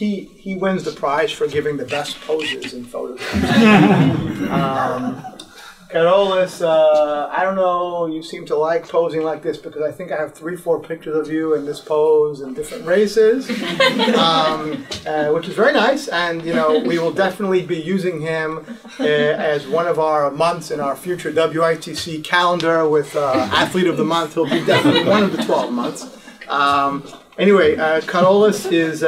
he wins the prize for giving the best poses in photographs. Carolus, I don't know, you seem to like posing like this because I think I have 3-4 pictures of you in this pose in different races, which is very nice. And you know, we will definitely be using him as one of our months in our future WITC calendar with Athlete of the Month. He'll be definitely one of the 12 months. Anyway, Carolus is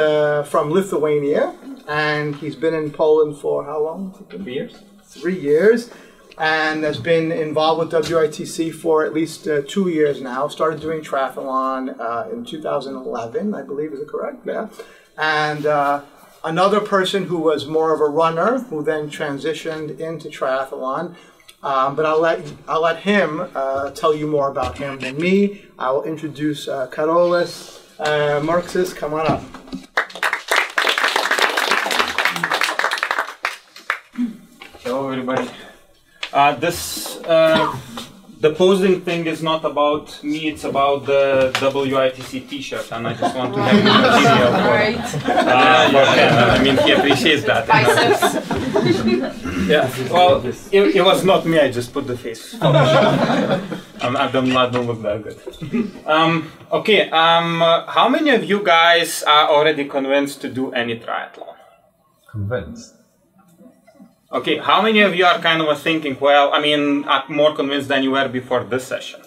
from Lithuania, and he's been in Poland for how long? 3 years. 3 years. And has been involved with WITC for at least 2 years now. Started doing triathlon in 2011, I believe. Is it correct? Yeah. And another person who was more of a runner, who then transitioned into triathlon. But I'll let him tell you more about him than me. I will introduce Carolus. Marxis, come on up. Hello, everybody. The posing thing is not about me, it's about the WITC t-shirt, and I just want to have material for him. I mean, he appreciates that. Yeah, well, it was not me, I just put the face. I don't look that good. Okay, how many of you guys are already convinced to do any triathlon? Convinced? Okay, how many of you are kind of thinking, well, I mean, are more convinced than you were before this session?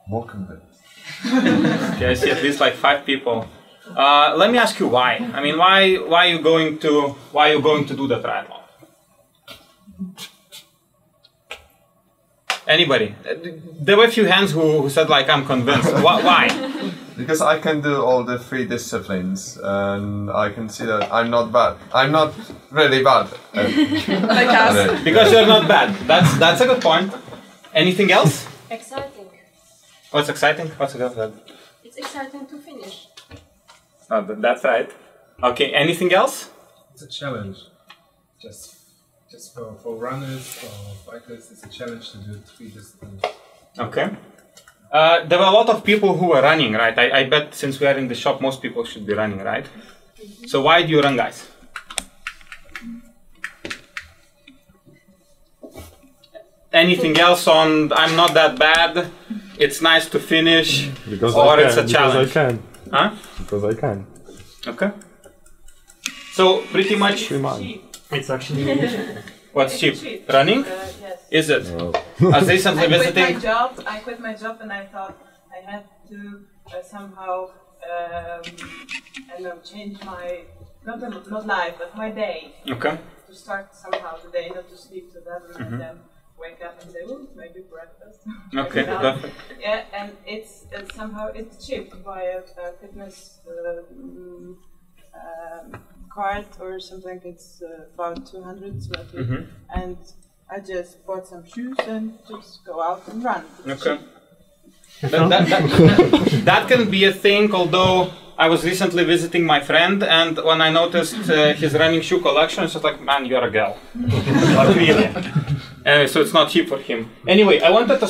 More convinced. Okay, I see at least like 5 people. Let me ask you why. I mean, why are you going to do the triathlon? Anybody? There were a few hands who said like, I'm convinced. Why? Because I can do all the 3 disciplines, and I can see that I'm not bad. I'm not really bad. Like us. Because you're not bad. That's a good point. Anything else? Exciting. What's exciting? What's exciting? It's exciting to finish. Oh, that's right. Okay, anything else? It's a challenge. Just for runners, for bikers, it's a challenge to do 3 disciplines. Okay. There were a lot of people who were running, right? I bet since we are in the shop, most people should be running, right? So why do you run, guys? Anything else on I'm not that bad, it's nice to finish, or it's a challenge? Because I can. Huh? Because I can. Okay. So pretty much... It's actually... What's cheap? Running? Yes. Is it? As recently visiting? I quit my job and I thought I had to somehow change my, not life, but my day. Okay. To start somehow the day, not to sleep to that and then wake up and say, oh, maybe breakfast. Okay, perfect. Yeah, and it's somehow cheap to buy a fitness card or something. It's about 200 zloty, and I just bought some shoes and just go out and run. It's okay. That can be a thing, although I was recently visiting my friend, and when I noticed his running shoe collection, I was like, man, you're a girl. Like, really. Anyway, so it's not cheap for him. Anyway, I want us to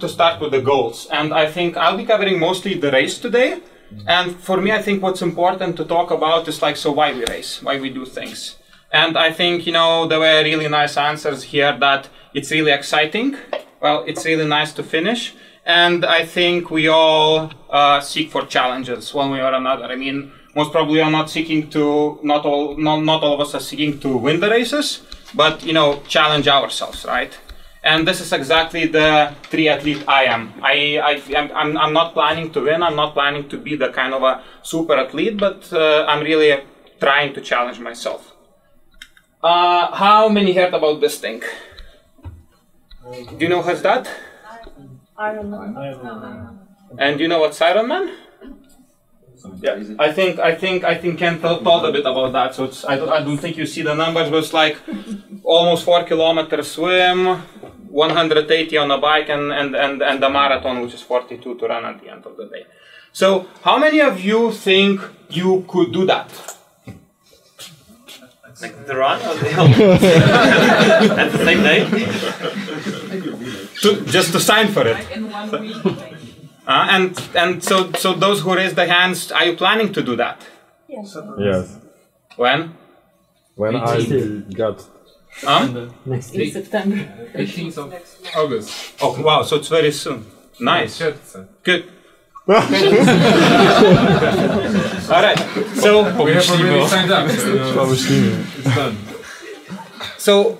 start with the goals, and I think I'll be covering mostly the race today. And for me, I think what's important to talk about is like, so why we race, why we do things. And I think, you know, there were really nice answers here that it's really exciting. Well, it's really nice to finish. And I think we all seek for challenges one way or another. I mean, most probably are not seeking to, not all of us are seeking to win the races, but, you know, challenge ourselves, right? And this is exactly the triathlete I am. I'm not planning to win. I'm not planning to be the kind of a super athlete, but I'm really trying to challenge myself. How many heard about this thing? Do you know what's that? Ironman. And do you know what's Ironman? Yeah, I think Ken told a bit about that. So it's, I don't think you see the numbers, but it's like almost 4 kilometers swim, 180 on a bike, and the marathon, which is 42 to run at the end of the day. So how many of you think you could do that? Like the run or the at the same day? Just to sign for it. like in 1 week. And so those who raised their hands, are you planning to do that? Yes. Yes. When? When I got Next In September. 18th of August. Oh, wow, so it's very soon. Nice. Good. All right. So We have already signed up. So it's done. So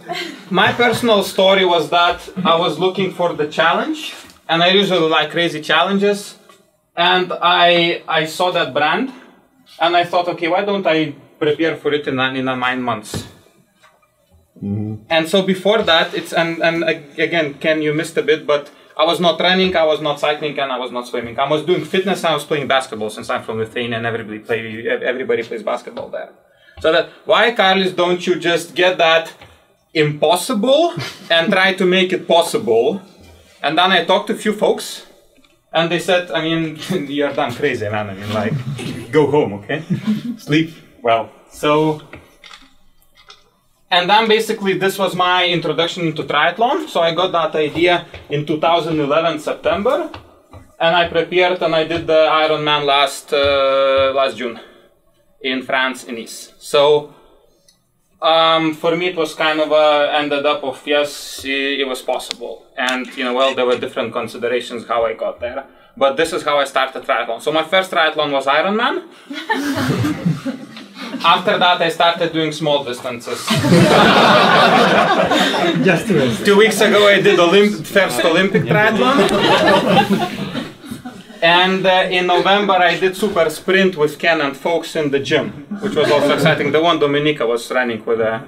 my personal story was that I was looking for the challenge, and I usually like crazy challenges. And I saw that brand, and I thought, okay, why don't I prepare for it in 9 months? And so before that, and again, Ken, you missed a bit, but I was not running, I was not cycling, and I was not swimming. I was doing fitness, and I was playing basketball since I'm from Lithuania, and everybody plays basketball there. So that, why, Carlis, don't you just get that impossible and try to make it possible? And then I talked to a few folks, and they said, I mean, you're damn crazy, man. I mean, like, go home, okay? Sleep well. So, and then basically this was my introduction into triathlon. So I got that idea in 2011 September, and I prepared and I did the Ironman last June in France, in Nice. So for me it was kind of ended up of yes, it was possible, and well, there were different considerations how I got there. But this is how I started triathlon. So my first triathlon was Ironman. After that, I started doing small distances. Just 2 weeks ago, I did first Olympic triathlon. And in November, I did super sprint with Ken and folks in the gym, which was also exciting. The one Dominika was running with a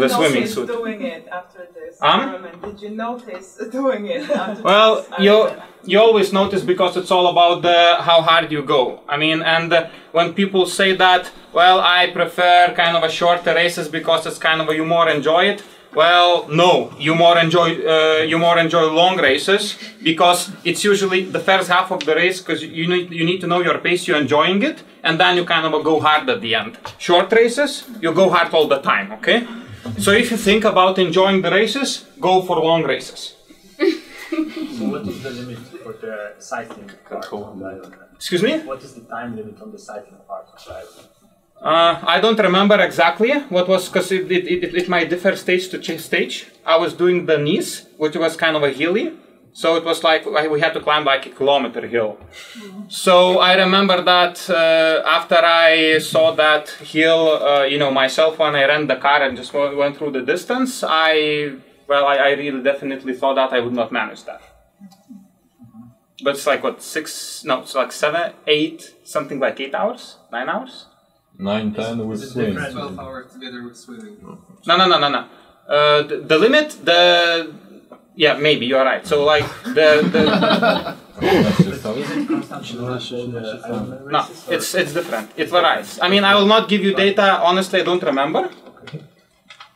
swimming suit. Did you notice doing it after this Ironman? Did you notice doing it after Well, this you always notice because it's all about how hard you go. I mean, and when people say that, well, I prefer kind of a shorter races because it's kind of you more enjoy it. Well, no, you more enjoy long races because it's usually the first half of the race because you need to know your pace, you're enjoying it, and then you kind of go hard at the end. Short races, you go hard all the time, okay? So if you think about enjoying the races, go for long races. So what is the limit for the cycling part of the Ironman? Excuse me? What is the time limit on the cycling part of the Ironman? I don't remember exactly what was, because it might differ stage to stage. I was doing the Nice, which was kind of a hilly, so it was like we had to climb like a kilometer hill. So I remember that after I saw that hill, myself when I ran the car and just went through the distance, I really definitely thought that I would not manage that. But it's like what, 7, 8, something like 8 hours, 9 hours. 9, 10 with swimming. 12 hours together with swimming. No. The limit, yeah, maybe you're right. So like no, it's different. It varies. I mean, I will not give you data. Honestly, I don't remember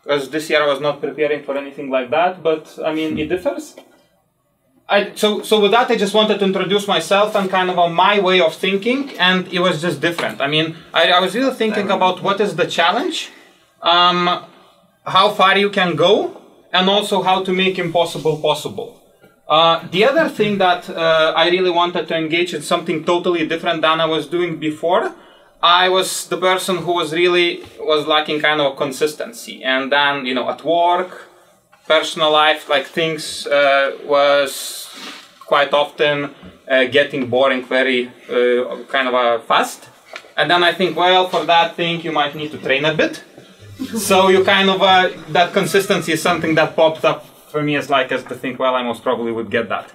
because this year I was not preparing for anything like that. But I mean, it differs. So with that, I just wanted to introduce myself and kind of my way of thinking, and it was just different. I mean, I was really thinking about what is the challenge, how far you can go, and also how to make impossible possible. The other thing that I really wanted to engage in something totally different than I was doing before. I was the person who was lacking kind of consistency, and then at work, personal life, like things was quite often getting boring very kind of fast. And then I think, well, for that thing you might need to train a bit. So you kind of that consistency is something that popped up for me as to think, well, I most probably would get that.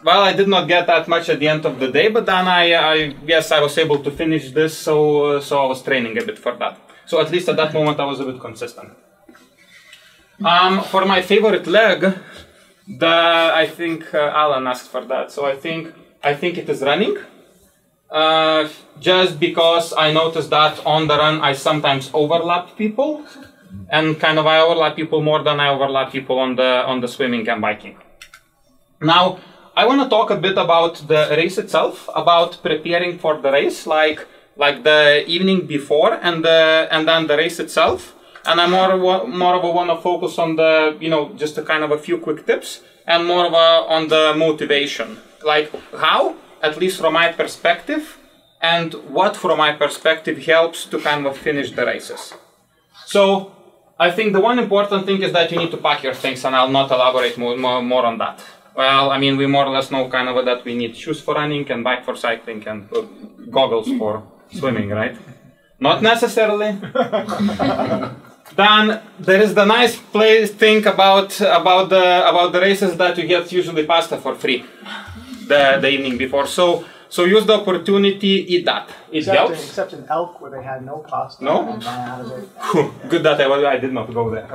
Well, I did not get that much at the end of the day, but then I was able to finish this, so I was training a bit for that. So at least at that moment I was a bit consistent. For my favorite leg, I think Alan asked for that. So I think it is running. Just because I noticed that on the run I sometimes overlap people, and kind of I overlap people more than I overlap people on the swimming and biking. Now I want to talk a bit about the race itself, about preparing for the race, like the evening before and then the race itself. And I more of a want to focus on the, just a kind of a few quick tips, and more of on the motivation. Like how, at least from my perspective, and what, from my perspective, helps to kind of finish the races. So I think the one important thing is that you need to pack your things, and I'll not elaborate more on that. Well, I mean, we more or less know kind of that we need shoes for running and bike for cycling and goggles for swimming, right? Not necessarily. Then there is the nice thing about the races that you get usually pasta for free the evening before. So use the opportunity, eat that. It helps. Except in Elk where they had no pasta. No? And ran out of it. Good that I did not go there.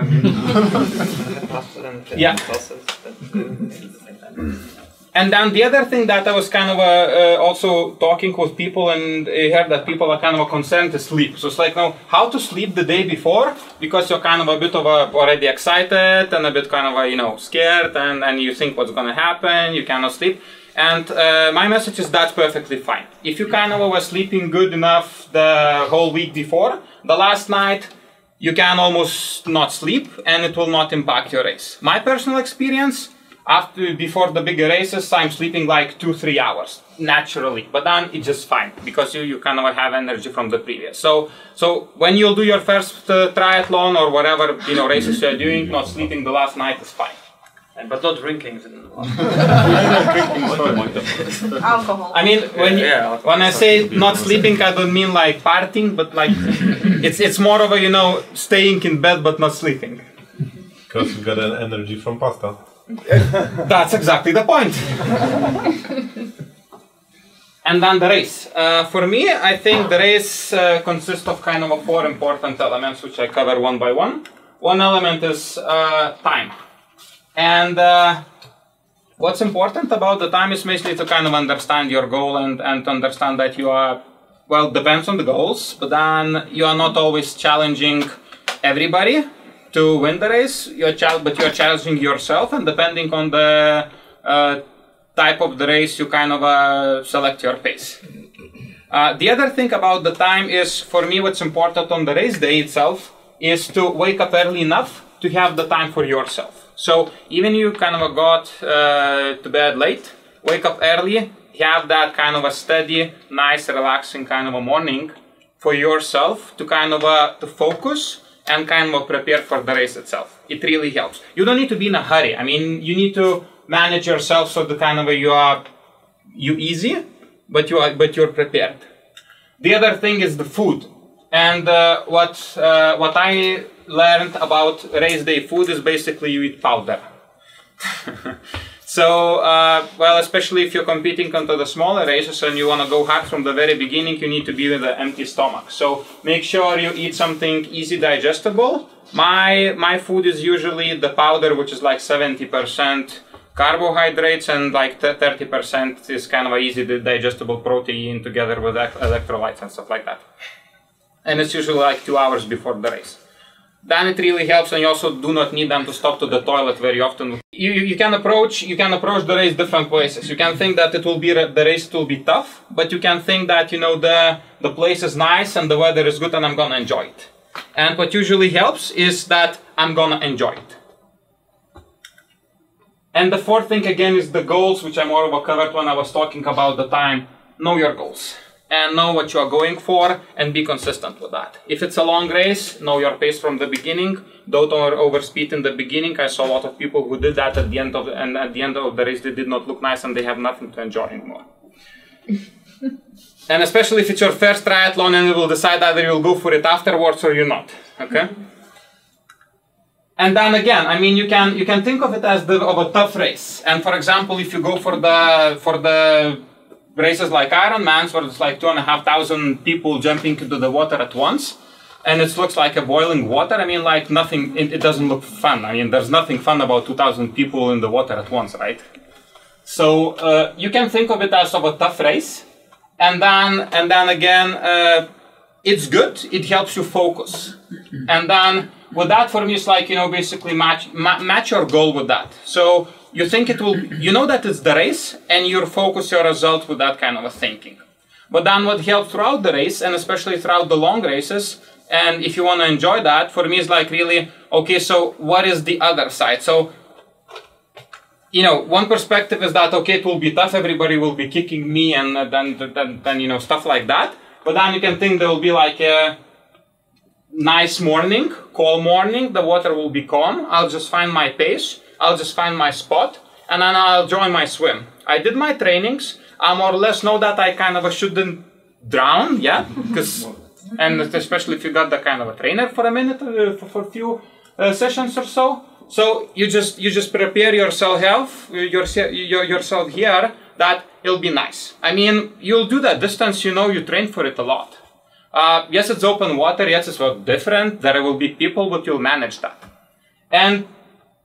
Yeah. And then the other thing that I was kind of also talking with people, and I heard that people are kind of concerned to sleep. So it's like, now, how to sleep the day before, because you're kind of a bit of already excited and a bit kind of scared, and you think what's going to happen, you cannot sleep. And my message is that's perfectly fine. If you kind of were sleeping good enough the whole week before, the last night, you can almost not sleep, and it will not impact your race. My personal experience, before the bigger races, I'm sleeping like 2-3 hours naturally, but then it's just fine because you kind of have energy from the previous. So when you'll do your first triathlon or whatever races you're doing, not sleeping the last night is fine. But not drinking. Alcohol. I mean, when I say not sleeping, I don't mean like partying, but like it's more of a staying in bed but not sleeping. Because you got an energy from pasta. That's exactly the point. And then the race. For me, I think the race consists of kind of 4 important elements, which I cover one by one. One element is time. And what's important about the time is basically to kind of understand your goal and to understand that you are, well, depends on the goals, but then you are not always challenging everybody to win the race, but you're challenging yourself, and depending on the type of the race, you kind of select your pace. The other thing about the time is, for me, what's important on the race day itself is to wake up early enough to have the time for yourself. So even you kind of got to bed late, wake up early, have that kind of a steady, nice, relaxing kind of a morning for yourself to kind of to focus and kind of prepare for the race itself. It really helps. You don't need to be in a hurry. I mean, you need to manage yourself so the kind of you easy, but you're prepared. The other thing is the food, and what I learned about race day food is basically you eat powder. So, well, especially if you're competing into the smaller races and you want to go hard from the very beginning, you need to be with an empty stomach. So make sure you eat something easy digestible. My food is usually the powder, which is like 70% carbohydrates and like 30% is kind of a easy digestible protein together with electrolytes and stuff like that. And it's usually like 2 hours before the race. Then it really helps, and you also do not need them to stop to the toilet very often. You can approach the race different places. You can think that the race will be tough, but you can think that the place is nice and the weather is good and I'm gonna enjoy it. And what usually helps is that I'm gonna enjoy it. And the fourth thing again is the goals, which I more of covered when I was talking about the time. Know your goals. And know what you are going for and be consistent with that. If it's a long race, know your pace from the beginning. Don't overspeed in the beginning. I saw a lot of people who did that at the end of the race they did not look nice and they have nothing to enjoy anymore. And especially if it's your first triathlon and you will decide either you'll go for it afterwards or you're not. Okay? And then again, I mean, you can think of it as of a tough race. And for example, if you go for the races like Ironman's, where it's like 2,500 people jumping into the water at once, and it looks like a boiling water. I mean, like nothing. It doesn't look fun. I mean, there's nothing fun about 2,000 people in the water at once, right? So you can think of it as of a tough race, and then again, it's good. It helps you focus, and then with that, for me, it's like basically match your goal with that. So you think it will, that it's the race, and you focus your result with that kind of a thinking. But then what helps throughout the race, and especially throughout the long races, and if you want to enjoy that, for me, it's like really, okay, so what is the other side? So you know, one perspective is that, okay, it will be tough, everybody will be kicking me, and then you know, stuff like that. But then you can think there will be like a nice morning, cool morning, the water will be calm, I'll just find my pace, I'll just find my spot, and then I'll join my swim. I did my trainings, I more or less know that I kind of shouldn't drown, yeah, because, and especially if you got the kind of a trainer for a minute, for a few sessions or so. So you just prepare yourself here that it'll be nice. I mean, you'll do that distance, you know, you train for it a lot. Yes, it's open water, yes, it's different, there will be people, but you'll manage that. And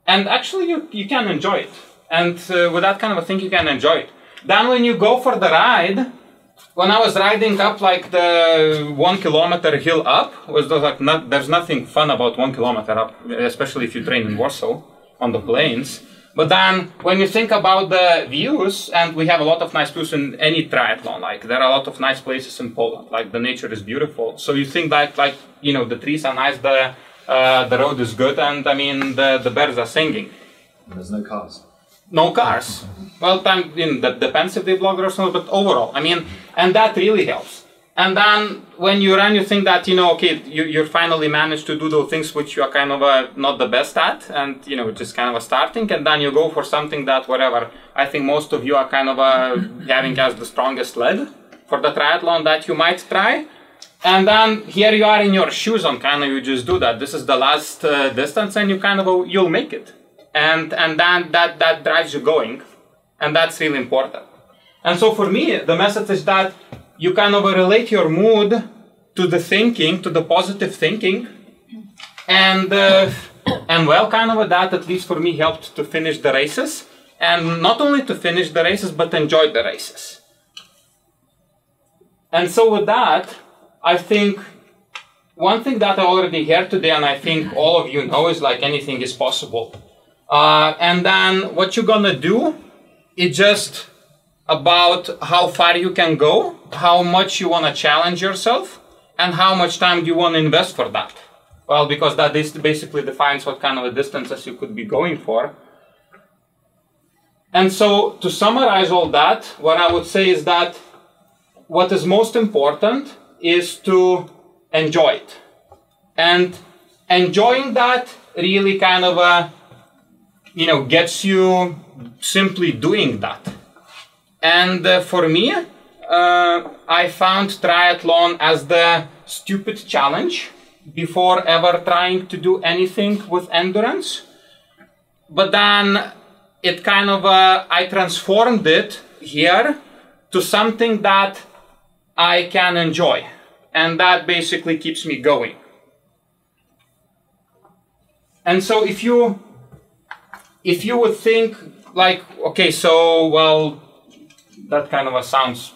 actually you can enjoy it. And with that kind of a thing, you can enjoy it. Then when you go for the ride, when I was riding up like the 1 kilometer hill up, there's nothing fun about 1 kilometer up, especially if you train in Warsaw on the plains. But then when you think about the views, and we have a lot of nice views in any triathlon, like there are a lot of nice places in Poland, like the nature is beautiful. So you think that, like, you know, the trees are nice, the road is good, and I mean the birds are singing. There's no cars. No cars. Well, that depends if they block or not, but overall, I mean, and that really helps. And then when you run, you think that, you know, okay, you finally managed to do those things which you are kind of not the best at, and, you know, just kind of starting, and then you go for something that, whatever, I think most of you are kind of having as the strongest leg for the triathlon that you might try. And then here you are in your shoes and kind of you just do that. This is the last distance, and you kind of, you'll make it. And then that drives you going, and that's really important. And so for me, the message is that you kind of relate your mood to the thinking, to the positive thinking, and well, kind of that, at least for me, helped to finish the races, and not only to finish the races, but enjoy the races. And so with that, I think one thing that I already heard today, and I think all of you know, is like anything is possible. And then what you're gonna do is just about how far you can go, how much you wanna challenge yourself, and how much time do you wanna invest for that. Well, because that basically defines what kind of a distances you could be going for. And so to summarize all that, what I would say is that what is most important is to enjoy it. And enjoying that really kind of you know, gets you simply doing that. And for me, I found triathlon as the stupid challenge before ever trying to do anything with endurance. But then it kind of, I transformed it here to something that I can enjoy. And that basically keeps me going. And so if you would think like, okay, so, well, that kind of sounds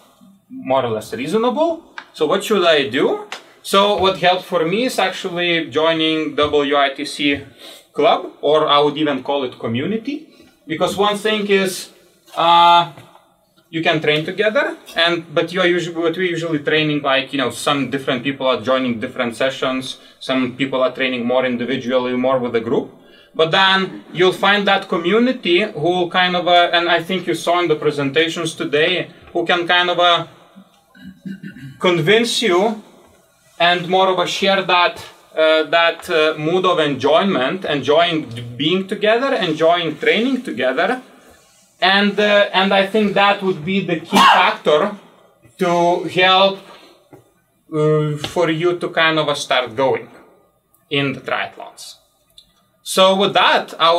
more or less reasonable. So what should I do? So what helped for me is actually joining WITC club, or I would even call it community. Because one thing is, you can train together, but we're usually training, like, you know, some different people are joining different sessions, some people are training more individually, more with a group. But then you'll find that community who kind of, and I think you saw in the presentations today, who can kind of convince you and more of a share that mood of enjoyment, enjoying being together, enjoying training together. And I think that would be the key factor to help for you to kind of start going in the triathlons. So with that, I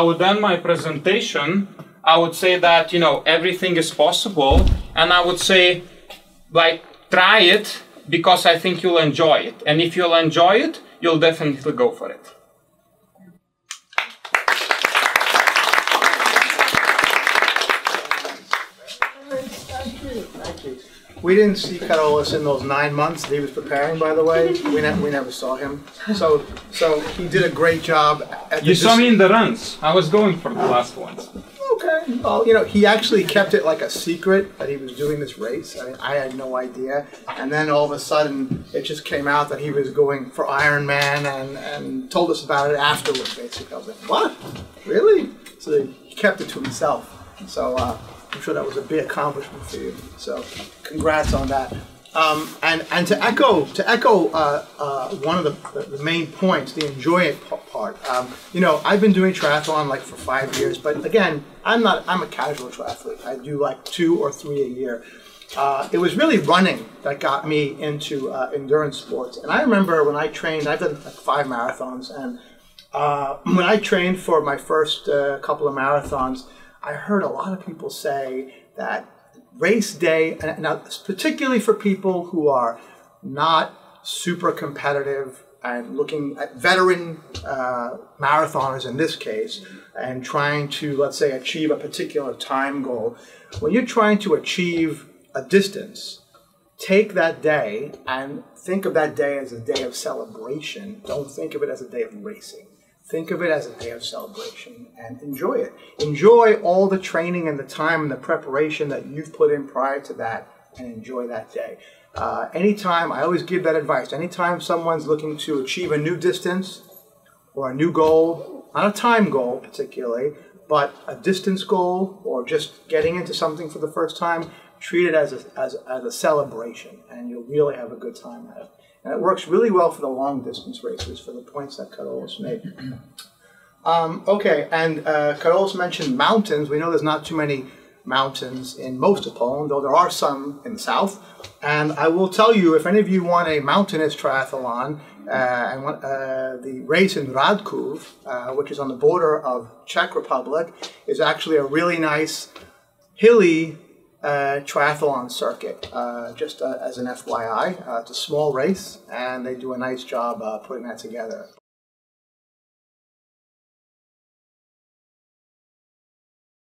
would end my presentation. I would say that, you know, everything is possible, and I would say, like, try it, because I think you'll enjoy it. And if you'll enjoy it, you'll definitely go for it. We didn't see Karolis in those 9 months that he was preparing, by the way. We never saw him. So he did a great job. You saw me in the runs. I was going for the last ones. Okay. Well, you know, he actually kept it like a secret that he was doing this race. I mean, I had no idea. And then all of a sudden, it just came out that he was going for Ironman and told us about it afterwards, basically. I was like, what? Really? So kept it to himself. So I'm sure that was a big accomplishment for you. So congrats on that. And to echo one of the main points, the enjoy it part. You know, I've been doing triathlon like for 5 years, but again, I'm a casual triathlete. I do like 2 or 3 a year. It was really running that got me into endurance sports. And I remember when I trained, I've done like 5 marathons, and when I trained for my first couple of marathons, I heard a lot of people say that race day, and now particularly for people who are not super competitive and looking at veteran marathoners in this case, and trying to, let's say, achieve a particular time goal, when you're trying to achieve a distance, take that day and think of that day as a day of celebration. Don't think of it as a day of racing. Think of it as a day of celebration and enjoy it. Enjoy all the training and the time and the preparation that you've put in prior to that, and enjoy that day. Anytime, I always give that advice, anytime someone's looking to achieve a new distance or a new goal, not a time goal particularly, but a distance goal or just getting into something for the first time, treat it as a celebration, and you'll really have a good time at it. And it works really well for the long distance races, for the points that Carlos made. Okay, and Carlos mentioned mountains. We know there's not too many mountains in most of Poland, though there are some in the south. And I will tell you, if any of you want a mountainous triathlon, the race in Radków, which is on the border of Czech Republic, is actually a really nice hilly triathlon circuit, just as an FYI. It's a small race, and they do a nice job putting that together.